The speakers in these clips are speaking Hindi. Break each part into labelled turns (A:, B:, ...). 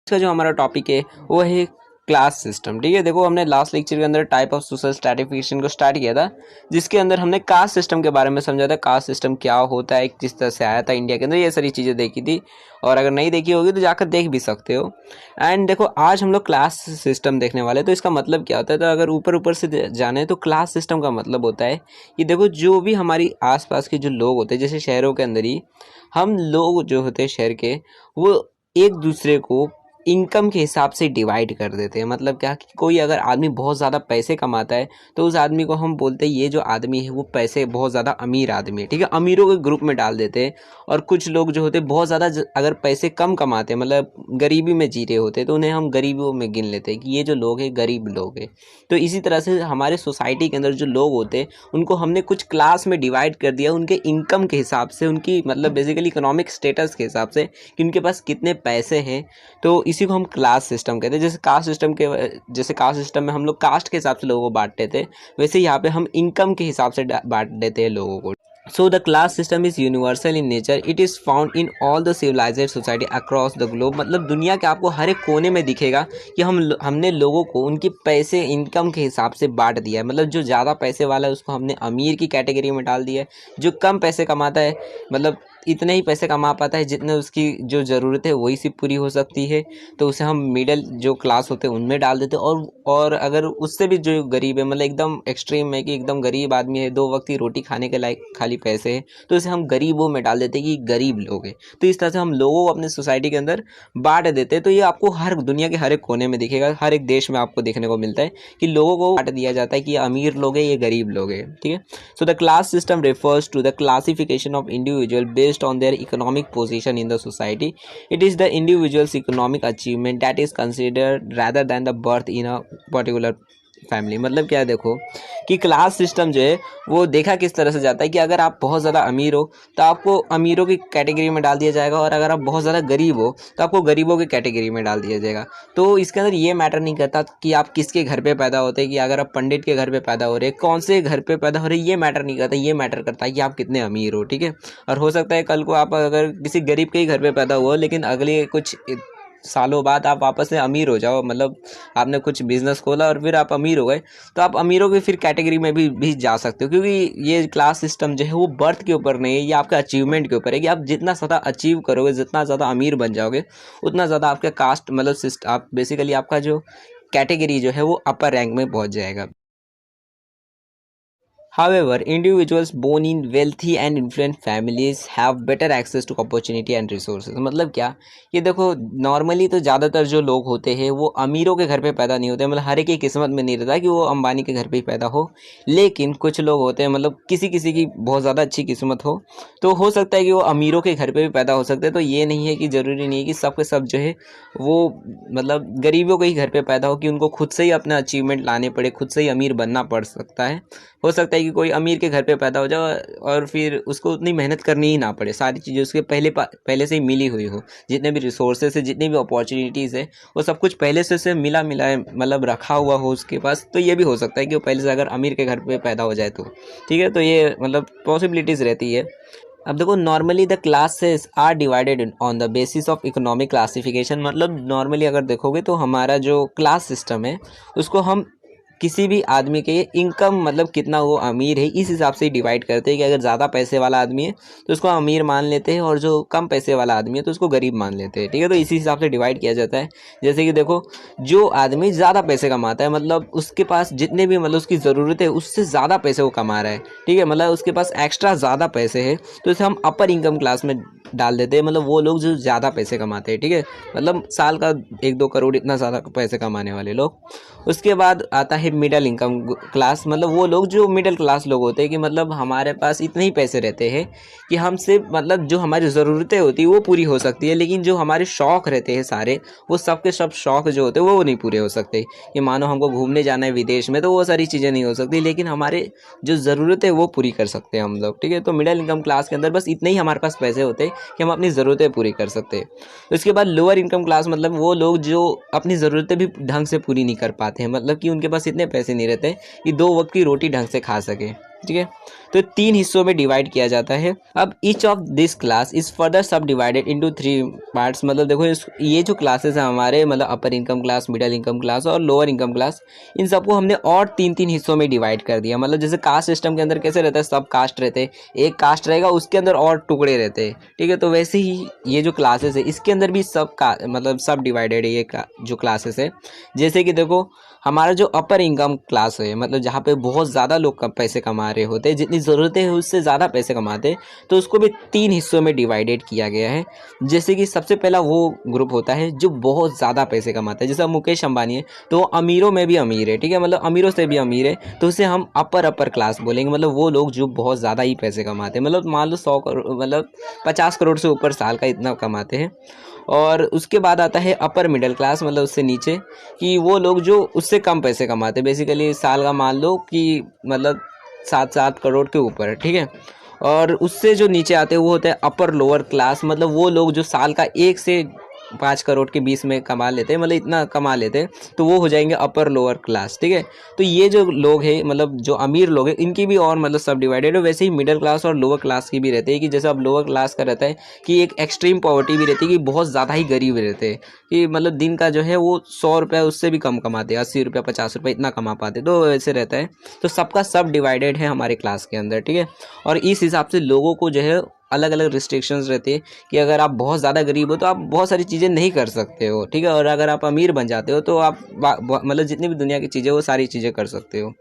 A: का जो हमारा टॉपिक है वो है क्लास सिस्टम। ठीक है, देखो हमने लास्ट लेक्चर के अंदर टाइप ऑफ सोशल स्ट्रैटिफिकेशन को स्टार्ट किया था, जिसके अंदर हमने कास्ट सिस्टम के बारे में समझा था। कास्ट सिस्टम क्या होता है, किस तरह से आया था इंडिया के अंदर, ये सारी चीज़ें देखी थी। और अगर नहीं देखी होगी तो जाकर देख भी सकते हो। एंड देखो आज हम लोग क्लास सिस्टम देखने वाले हैं। तो इसका मतलब क्या होता है, तो अगर ऊपर ऊपर से जाने तो क्लास सिस्टम का मतलब होता है कि देखो जो भी हमारी आसपास के जो लोग होते हैं, जैसे शहरों के अंदर ही हम लोग जो होते हैं शहर के, वो एक दूसरे को इनकम के हिसाब से डिवाइड कर देते हैं। मतलब क्या कि कोई अगर आदमी बहुत ज़्यादा पैसे कमाता है तो उस आदमी को हम बोलते हैं ये जो आदमी है वो पैसे बहुत ज़्यादा अमीर आदमी है। ठीक है, अमीरों के ग्रुप में डाल देते हैं। और कुछ लोग जो होते हैं बहुत ज़्यादा अगर पैसे कम कमाते हैं, मतलब गरीबी में जी रहे होते हैं, तो उन्हें हम गरीबों में गिन लेते हैं कि ये जो लोग हैं गरीब लोग हैं। तो इसी तरह से हमारे सोसाइटी के अंदर जो लोग होते हैं उनको हमने कुछ क्लास में डिवाइड कर दिया, उनके इनकम के हिसाब से, उनकी मतलब बेसिकली इकोनॉमिक स्टेटस के हिसाब से कि उनके पास कितने पैसे हैं। तो इसी को हम क्लास सिस्टम कहते हैं। जैसे कास्ट सिस्टम में हम लोग कास्ट के हिसाब से लोगों को बांटते थे, वैसे यहाँ पे हम इनकम के हिसाब से बांट देते हैं लोगों को। So the class system is universal in nature. It is found in all the civilized society across the globe. मतलब दुनिया के आपको हर एक कोने में दिखेगा कि हमने लोगों को उनकी पैसे इनकम के हिसाब से बांट दिया है। मतलब जो ज़्यादा पैसे वाला है उसको हमने अमीर की कैटेगरी में डाल दिया है। जो कम पैसे कमाता है, मतलब इतने ही पैसे कमा पाता है जितने उसकी जो ज़रूरत है वही सी पूरी हो सकती है, तो उसे हम मिडिल जो क्लास होते हैं उनमें डाल देते हैं। और अगर उससे भी जो गरीब है, मतलब एकदम एक्सट्रीम है कि एकदम गरीब आदमी है, 2 वक्त की रोटी खाने के लायक खाली पैसे हैं, तो इसे हम गरीबों में डाल देते हैं कि गरीब लोग हैं। तो इस तरह से हम लोगों को अपने सोसाइटी के अंदर बांट देते हैं। तो ये आपको हर दुनिया के हर एक कोने में दिखेगा, हर एक देश में आपको देखने को मिलता है कि लोगों को बांट दिया जाता है कि ये अमीर लोग हैं, ये गरीब लोग हैं। ठीक है, so the class system refers to the classification of individual based on their economic position in the society. It is the individual's economic achievement that is considered rather than the birth in a particular family. मतलब क्या है, देखो कि क्लास सिस्टम जो है वो देखा किस तरह से जाता है कि अगर आप बहुत ज़्यादा अमीर हो तो आपको अमीरों की कैटेगरी में डाल दिया जाएगा, और अगर आप बहुत ज़्यादा गरीब हो तो आपको गरीबों की कैटेगरी में डाल दिया जाएगा। तो इसके अंदर ये मैटर नहीं करता कि आप किसके घर पे पैदा होते हैं, कि अगर आप पंडित के घर पे पैदा हो रहे, कौन से घर पे पैदा हो रहे, ये मैटर नहीं करता। ये मैटर करता है कि आप कितने अमीर हो। ठीक है, और हो सकता है कल को आप अगर किसी गरीब के ही घर पे पैदा हुआ लेकिन अगले कुछ सालों बाद आप वापस से अमीर हो जाओ, मतलब आपने कुछ बिजनेस खोला और फिर आप अमीर हो गए, तो आप अमीरों की फिर कैटेगरी में भी जा सकते हो। क्योंकि ये क्लास सिस्टम जो है वो बर्थ के ऊपर नहीं है, ये आपके अचीवमेंट के ऊपर है कि आप जितना ज़्यादा अचीव करोगे, जितना ज़्यादा अमीर बन जाओगे, उतना ज़्यादा आपका कास्ट मतलब आप बेसिकली आपका जो कैटेगरी जो है वो अपर रैंक में पहुँच जाएगा। However, individuals born in wealthy and influent families have better access to opportunity and resources. मतलब क्या, ये देखो नॉर्मली तो ज़्यादातर जो लोग होते हैं वो अमीरों के घर पे पैदा नहीं होते, मतलब हर एक की किस्मत में नहीं रहता कि वो अंबानी के घर पे ही पैदा हो। लेकिन कुछ लोग होते हैं, मतलब किसी किसी की बहुत ज़्यादा अच्छी किस्मत हो तो हो सकता है कि वो अमीरों के घर पे भी पैदा हो सकते हैं। तो ये नहीं है कि ज़रूरी नहीं है कि सब के सब जो है वो मतलब गरीबों के ही घर पे पैदा हो कि उनको खुद से ही अपना अचीवमेंट लाने पड़े, खुद से ही अमीर बनना पड़ सकता है। हो सकता है कि कोई अमीर के घर पे पैदा हो जाए और फिर उसको उतनी मेहनत करनी ही ना पड़े, सारी चीज़ें उसके पहले से ही मिली हुई हो, जितने भी रिसोर्सेस है, जितनी भी अपॉर्चुनिटीज़ है, वो सब कुछ पहले से उसे मिला है, मतलब रखा हुआ हो उसके पास। तो ये भी हो सकता है कि वो पहले से अगर अमीर के घर पे पैदा हो जाए तो। ठीक है, तो ये मतलब पॉसिबिलिटीज़ रहती है। अब देखो normally the classes are divided on the basis of economic classification. मतलब नॉर्मली अगर देखोगे तो हमारा जो क्लास सिस्टम है उसको हम किसी भी आदमी के इनकम मतलब कितना वो अमीर है इस हिसाब से डिवाइड करते हैं कि अगर ज़्यादा पैसे वाला आदमी है तो उसको अमीर मान लेते हैं, और जो कम पैसे वाला आदमी है तो उसको गरीब मान लेते हैं। ठीक है, तो इसी हिसाब से डिवाइड किया जाता है। जैसे कि देखो जो आदमी ज़्यादा पैसे कमाता है, मतलब उसके पास जितने भी मतलब उसकी ज़रूरत है उससे ज़्यादा पैसे वो कमा रहा है, ठीक है, मतलब उसके पास एक्स्ट्रा ज़्यादा पैसे है, तो इसे हम अपर इनकम क्लास में डाल देते हैं। मतलब वो लोग जो ज़्यादा पैसे कमाते हैं, ठीक है, मतलब साल का 1-2 करोड़ इतना ज़्यादा पैसे कमाने वाले लोग। उसके बाद आता है मिडिल इनकम क्लास। मतलब वो लोग जो मिडिल क्लास लोग होते हैं कि मतलब हमारे पास इतने ही पैसे रहते हैं कि हमसे मतलब जो हमारी ज़रूरतें होती है वो पूरी हो सकती है, लेकिन जो हमारे शौक़ रहते हैं सारे, वो सब के सब शौक़ जो होते हैं वो नहीं पूरे हो सकते। कि मानो हमको घूमने जाना है विदेश में तो वो सारी चीज़ें नहीं हो सकती, लेकिन हमारे जो ज़रूरत है वो पूरी कर सकते हैं हम लोग। ठीक है, तो मिडिल इनकम क्लास के अंदर बस इतने ही हमारे पास पैसे होते हैं कि हम अपनी ज़रूरतें पूरी कर सकते हैं। उसके बाद लोअर इनकम क्लास, मतलब वो लोग जो अपनी ज़रूरतें भी ढंग से पूरी नहीं कर पाते हैं, मतलब कि उनके पास इतने पैसे नहीं रहते कि 2 वक्त की रोटी ढंग से खा सके। ठीक है, तो 3 हिस्सों में डिवाइड किया जाता है। अब each of this class is further subdivided into 3 parts. मतलब देखो ये जो क्लासेस हैं हमारे, मतलब upper income class, middle income class और लोअर इनकम क्लास, इन सबको हमने और 3-3 हिस्सों में डिवाइड कर दिया। मतलब जैसे कास्ट सिस्टम के अंदर कैसे रहता है, सब कास्ट रहते हैं, एक कास्ट रहेगा उसके अंदर और टुकड़े रहते हैं, ठीक है। तो वैसे ही ये जो क्लासेस है इसके अंदर भी सब का मतलब सब डिवाइडेड है ये जो क्लासेस है। जैसे कि देखो हमारा जो अपर इनकम क्लास है, मतलब जहाँ पे बहुत ज़्यादा लोग पैसे कमा रहे होते हैं, जितनी ज़रूरतें हैं उससे ज़्यादा पैसे कमाते हैं, तो उसको भी 3 हिस्सों में डिवाइडेड किया गया है। जैसे कि सबसे पहला वो ग्रुप होता है जो बहुत ज़्यादा पैसे कमाता है, जैसे मुकेश अंबानी है तो वो अमीरों में भी अमीर है, ठीक है, मतलब अमीरों से भी अमीर है, तो उसे हम अपर क्लास बोलेंगे। मतलब वो लोग जो बहुत ज़्यादा ही पैसे कमाते हैं, मतलब मान लो 100 करोड़, मतलब 50 करोड़ से ऊपर साल का इतना कमाते हैं। और उसके बाद आता है अपर मिडिल क्लास, मतलब उससे नीचे, कि वो लोग जो उससे कम पैसे कमाते हैं, बेसिकली साल का मान लो कि मतलब 7 करोड़ के ऊपर, ठीक है। और उससे जो नीचे आते हैं वो होते हैं अपर लोअर क्लास, मतलब वो लोग जो साल का 1 से 5 करोड़ के बीच में कमा लेते हैं, मतलब इतना कमा लेते हैं, तो वो हो जाएंगे अपर लोअर क्लास, ठीक है। तो ये जो लोग हैं, मतलब जो अमीर लोग हैं, इनकी भी और मतलब सब डिवाइडेड है। वैसे ही मिडिल क्लास और लोअर क्लास की भी रहती है, कि जैसे अब लोअर क्लास का रहता है कि एक एक्सट्रीम पॉवर्टी भी रहती है, कि बहुत ज़्यादा ही गरीब रहते हैं, कि मतलब दिन का जो है वो 100 रुपये उससे भी कम कमाते हैं, 80 रुपये 50 रुपये इतना कमा पाते, तो वैसे रहता है। तो सबका सब डिवाइडेड है हमारे क्लास के अंदर, ठीक है। और इस हिसाब से लोगों को जो है अलग अलग रिस्ट्रिक्शंस रहते हैं, कि अगर आप बहुत ज़्यादा गरीब हो तो आप बहुत सारी चीज़ें नहीं कर सकते हो, ठीक है। और अगर आप अमीर बन जाते हो तो आप मतलब जितनी भी दुनिया की चीज़ें वो सारी चीज़ें कर सकते हो।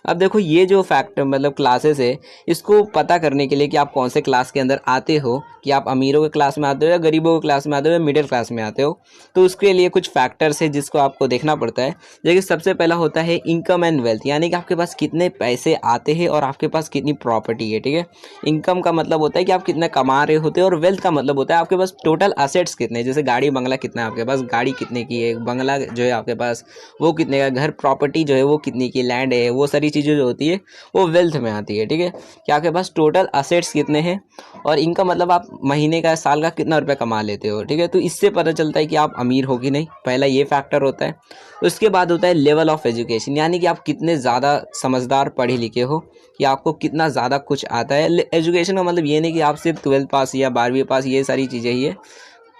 A: अब देखो ये जो फैक्टर मतलब क्लासेस है, इसको पता करने के लिए कि आप कौन से क्लास के अंदर आते हो, कि आप अमीरों के क्लास में आते हो या गरीबों के क्लास में आते हो या मिडिल क्लास में आते हो, तो उसके लिए कुछ फैक्टर्स है जिसको आपको देखना पड़ता है। जैसे सबसे पहला होता है इनकम एंड वेल्थ, यानी कि आपके पास कितने पैसे आते हैं और आपके पास कितनी प्रॉपर्टी है, ठीक है। इनकम का मतलब होता है कि आप कितना कमा रहे होते हो, और वेल्थ का मतलब होता है आपके पास टोटल असेट्स कितने हैं, जैसे गाड़ी बंगला कितना है आपके पास, गाड़ी कितने की है, बंगला जो है आपके पास वो कितने का, घर प्रॉपर्टी जो है वो कितनी की, लैंड है, वो सारी चीज़ें जो होती है वो वेल्थ में आती है, ठीक है। कि आपके पास टोटल असेट्स कितने हैं, और इनका मतलब आप महीने का साल का कितना रुपया कमा लेते हो, ठीक है। तो इससे पता चलता है कि आप अमीर हो कि नहीं, पहला ये फैक्टर होता है। उसके बाद होता है लेवल ऑफ एजुकेशन, यानी कि आप कितने ज़्यादा समझदार पढ़े लिखे हो, कि आपको कितना ज़्यादा कुछ आता है। एजुकेशन का मतलब ये नहीं कि आप सिर्फ 12th पास या 12वीं पास ये सारी चीज़ें ही है।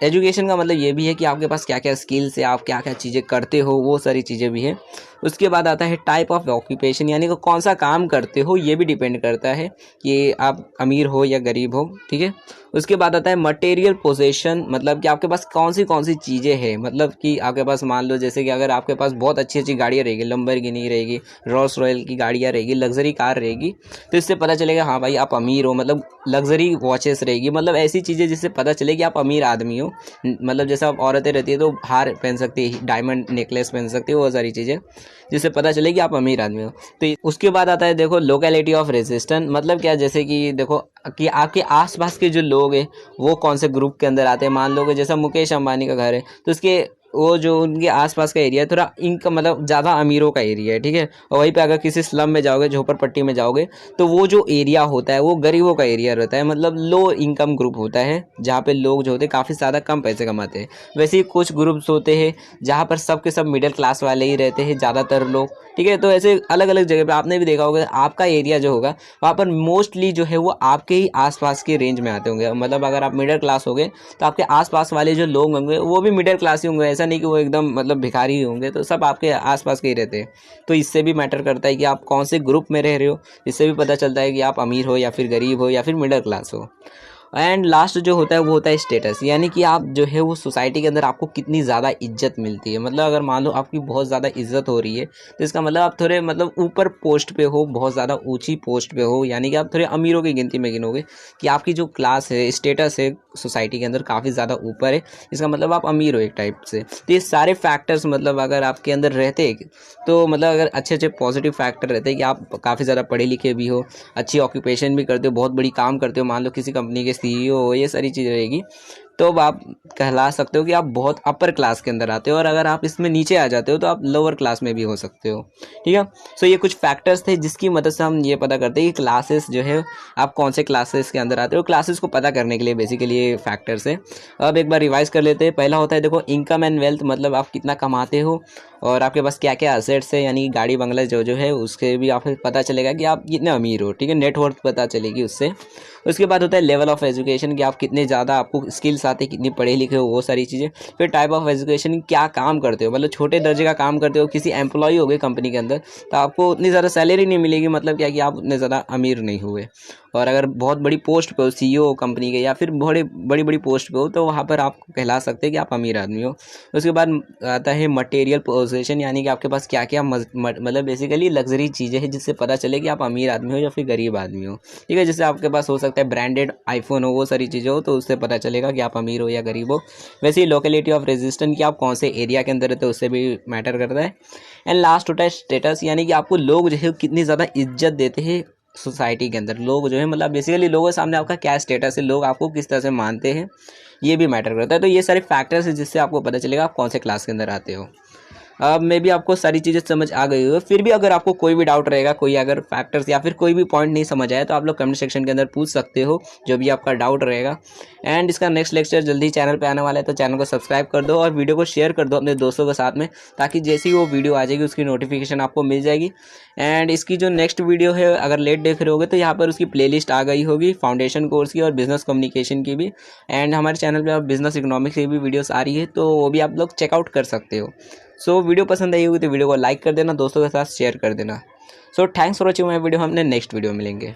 A: एजुकेशन का मतलब ये भी है कि आपके पास क्या क्या स्किल्स है, आप क्या क्या चीज़ें करते हो, वो सारी चीज़ें भी हैं। उसके बाद आता है टाइप ऑफ ऑक्यूपेशन, यानी कि कौन सा काम करते हो, ये भी डिपेंड करता है कि आप अमीर हो या गरीब हो, ठीक है। उसके बाद आता है मटेरियल पोजेशन, मतलब कि आपके पास कौन सी चीज़ें हैं, मतलब कि आपके पास मान लो जैसे कि अगर आपके पास बहुत अच्छी अच्छी गाड़ियाँ रहेगी, लंबरगिनी रहेगी, रोल्स रॉयल की गाड़ियाँ रहेगी, लग्जरी कार रहेगी, तो इससे पता चलेगा हाँ भाई आप अमीर हो। मतलब लग्जरी वॉचेस रहेगी, मतलब ऐसी चीज़ें जिससे पता चले कि आप अमीर आदमी हो। मतलब जैसे आप औरतें रहती है तो हार पहन सकती है, डायमंड नेकलेस पहन सकती है, वो सारी चीज़ें जिससे पता चले कि आप अमीर आदमी हो। तो उसके बाद आता है देखो लोकेलिटी ऑफ रेजिस्टेंस, मतलब क्या, जैसे कि देखो कि आपके आसपास के जो लोग हैं वो कौन से ग्रुप के अंदर आते हैं। मान लो कि जैसा मुकेश अंबानी का घर है तो उसके वो जो उनके आसपास का एरिया है थोड़ा इनका मतलब ज़्यादा अमीरों का एरिया है, ठीक है। और वहीं पे अगर किसी स्लम में जाओगे, झोपड़पट्टी में जाओगे, तो वो जो एरिया होता है वो गरीबों का एरिया रहता है, मतलब लो इनकम ग्रुप होता है, जहाँ पे लोग जो होते हैं काफ़ी ज़्यादा कम पैसे कमाते हैं। वैसे ही कुछ ग्रुप्स होते हैं जहाँ पर सब के सब मिडिल क्लास वाले ही रहते हैं ज़्यादातर लोग, ठीक है। तो ऐसे अलग अलग जगह पे आपने भी देखा होगा, आपका एरिया जो होगा वहाँ पर मोस्टली जो है वो आपके ही आसपास के रेंज में आते होंगे। मतलब अगर आप मिडिल क्लास होंगे तो आपके आसपास वाले जो लोग होंगे वो भी मिडिल क्लास ही होंगे, ऐसा नहीं कि वो एकदम मतलब भिखारी ही होंगे, तो सब आपके आसपास के ही रहते हैं। तो इससे भी मैटर करता है कि आप कौन से ग्रुप में रह रहे हो, इससे भी पता चलता है कि आप अमीर हो या फिर गरीब हो या फिर मिडिल क्लास हो। एंड लास्ट जो होता है वो होता है स्टेटस, यानी कि आप जो है वो सोसाइटी के अंदर आपको कितनी ज़्यादा इज्जत मिलती है। मतलब अगर मान लो आपकी बहुत ज़्यादा इज्जत हो रही है तो इसका मतलब आप थोड़े मतलब ऊपर पोस्ट पे हो, बहुत ज़्यादा ऊंची पोस्ट पे हो, यानी कि आप थोड़े अमीरों की गिनती में गिनोगे, कि आपकी जो क्लास है, स्टेटस है सोसाइटी के अंदर काफ़ी ज़्यादा ऊपर है, इसका मतलब आप अमीर हो एक टाइप से। तो ये सारे फैक्टर्स मतलब अगर आपके अंदर रहते हैं तो मतलब अगर अच्छे अच्छे पॉजिटिव फैक्टर रहते हैं कि आप काफ़ी ज़्यादा पढ़े लिखे भी हो, अच्छी ऑक्यूपेशन भी करते हो, बहुत बड़ी काम करते हो, मान लो किसी कंपनी के CEO हो, ये सारी चीज़ें रहेगी, तो अब आप कहला सकते हो कि आप बहुत अपर क्लास के अंदर आते हो, और अगर आप इसमें नीचे आ जाते हो तो आप लोअर क्लास में भी हो सकते हो। ठीक है, सो ये कुछ फैक्टर्स थे जिसकी मदद से हम ये पता करते हैं कि क्लासेस जो है आप कौन से क्लासेस के अंदर आते हो। क्लासेस को पता करने के लिए बेसिकली ये फैक्टर्स है। अब एक बार रिवाइज कर लेते हैं। पहला होता है देखो इनकम एंड वेल्थ, मतलब आप कितना कमाते हो और आपके पास क्या क्या असेट्स है, यानी गाड़ी बंगला जो जो है उसके भी आपको पता चलेगा कि आप कितने अमीर हो। ठीक है, नेटवर्थ पता चलेगी उससे। उसके बाद होता है लेवल ऑफ एजुकेशन, कि आप कितने ज़्यादा आपको स्किल्स आते हैं, कितनी पढ़े लिखे हो, वो सारी चीज़ें। फिर टाइप ऑफ एजुकेशन, क्या काम करते हो, मतलब छोटे दर्जे का काम करते हो, किसी एम्प्लॉय हो गए कंपनी के अंदर तो आपको उतनी ज़्यादा सैलरी नहीं मिलेगी, मतलब क्या कि आप उतने ज़्यादा अमीर नहीं हुए। और अगर बहुत बड़ी पोस्ट पे हो, सीईओ कंपनी के या फिर बड़ी बड़ी पोस्ट पे हो, तो वहाँ पर आप कहला सकते हैं कि आप अमीर आदमी हो। उसके बाद आता है मटेरियल पोजेशन, यानी कि आपके पास क्या क्या मतलब बेसिकली लग्जरी चीज़ें हैं जिससे पता चले कि आप अमीर आदमी हो या फिर गरीब आदमी हो। ठीक है, जैसे आपके पास हो सकता है ब्रांडेड आईफोन हो, वो सारी चीज़ें हो, तो उससे पता चलेगा कि आप अमीर हो या गरीब हो। वैसे ही लोकेलिटी ऑफ रेजिस्टेंस, कि आप कौन से एरिया के अंदर रहते हो, उससे भी मैटर करता है। एंड लास्ट होता है स्टेटस, यानी कि आपको लोग जो है कितनी ज़्यादा इज्जत देते हैं सोसाइटी के अंदर। लोग जो है मतलब बेसिकली लोगों के सामने आपका क्या स्टेटस है, लोग आपको किस तरह से मानते हैं, ये भी मैटर करता है। तो ये सारे फैक्टर्स हैं जिससे आपको पता चलेगा आप कौन से क्लास के अंदर आते हो। अब मे भी आपको सारी चीज़ें समझ आ गई हो, फिर भी अगर आपको कोई भी डाउट रहेगा, कोई अगर फैक्टर्स या फिर कोई भी पॉइंट नहीं समझ आया, तो आप लोग कमेंट सेक्शन के अंदर पूछ सकते हो जो भी आपका डाउट रहेगा। एंड इसका नेक्स्ट लेक्चर जल्दी चैनल पे आने वाला है, तो चैनल को सब्सक्राइब कर दो और वीडियो को शेयर कर दो अपने दोस्तों के साथ में, ताकि जैसे ही वो वीडियो आ जाएगी उसकी नोटिफिकेशन आपको मिल जाएगी। एंड इसकी जो नेक्स्ट वीडियो है, अगर लेट देख रहे होगे तो यहाँ पर उसकी प्लेलिस्ट आ गई होगी फाउंडेशन कोर्स की और बिजनेस कम्युनिकेशन की भी। एंड हमारे चैनल पे अब बिजनेस इकोनॉमिक्स की भी वीडियोस आ रही है, तो वो भी आप लोग चेकआउट कर सकते हो। सो वीडियो पसंद आई होगी तो वीडियो को लाइक कर देना, दोस्तों के साथ शेयर कर देना। So thanks for watching my video, हम नेक्स्ट वीडियो मिलेंगे।